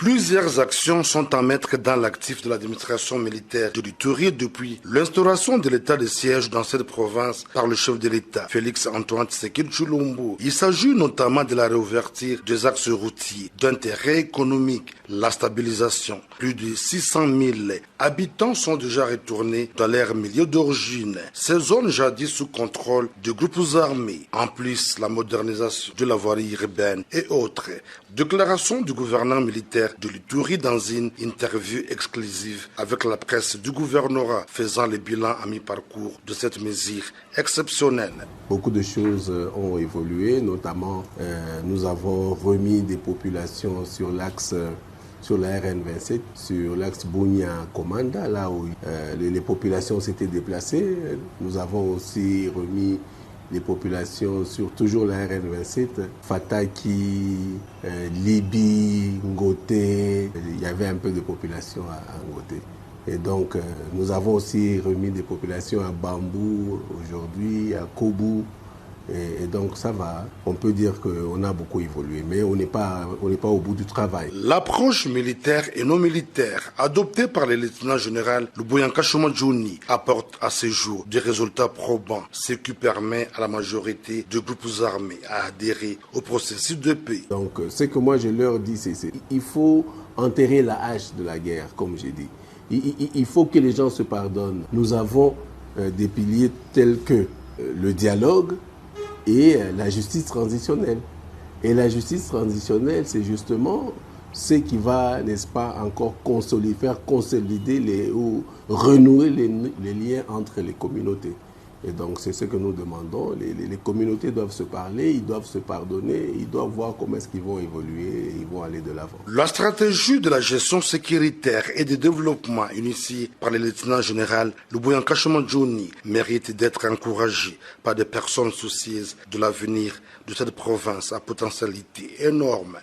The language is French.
Plusieurs actions sont à mettre dans l'actif de l'administration militaire de l'Ituri depuis l'instauration de l'état de siège dans cette province par le chef de l'État, Félix Antoine Tshisekedi Tshilombo. Il s'agit notamment de la réouverture des axes routiers d'intérêt économique, la stabilisation. Plus de 600 000 habitants sont déjà retournés dans leur milieu d'origine. Ces zones jadis sous contrôle de groupes armés. En plus, la modernisation de la voirie urbaine et autres. Déclaration du gouverneur militaire de l'Ituri dans une interview exclusive avec la presse du gouvernorat faisant le bilan à mi-parcours de cette mesure exceptionnelle. Beaucoup de choses ont évolué, notamment nous avons remis des populations sur l'axe sur la RN27, sur l'axe Bunia-Komanda, là où les populations s'étaient déplacées. Nous avons aussi remis les populations sur toujours la RN27, Fataki, Libi, Ngote, il y avait un peu de population à Ngote. Et donc nous avons aussi remis des populations à Bambou aujourd'hui, à Kobu. Et donc ça va, on peut dire qu'on a beaucoup évolué, mais on n'est pas au bout du travail. L'approche militaire et non militaire adoptée par le lieutenant général Luboyanka Shomadjouni apporte à ce jour des résultats probants, ce qui permet à la majorité de groupes armés à adhérer au processus de paix. Donc ce que moi je leur dis, c'est il faut enterrer la hache de la guerre, comme j'ai dit. Il faut que les gens se pardonnent. Nous avons des piliers tels que le dialogue, et la justice transitionnelle. Et la justice transitionnelle, c'est justement ce qui va, n'est-ce pas, encore faire consolider ou renouer les liens entre les communautés. Et donc, c'est ce que nous demandons. Les communautés doivent se parler, ils doivent se pardonner, ils doivent voir comment est-ce qu'ils vont évoluer et ils vont aller de l'avant. La stratégie de la gestion sécuritaire et de développement initiée par le lieutenant général Luboyanka Shomadjouni mérite d'être encouragée par des personnes soucieuses de l'avenir de cette province à potentialité énorme.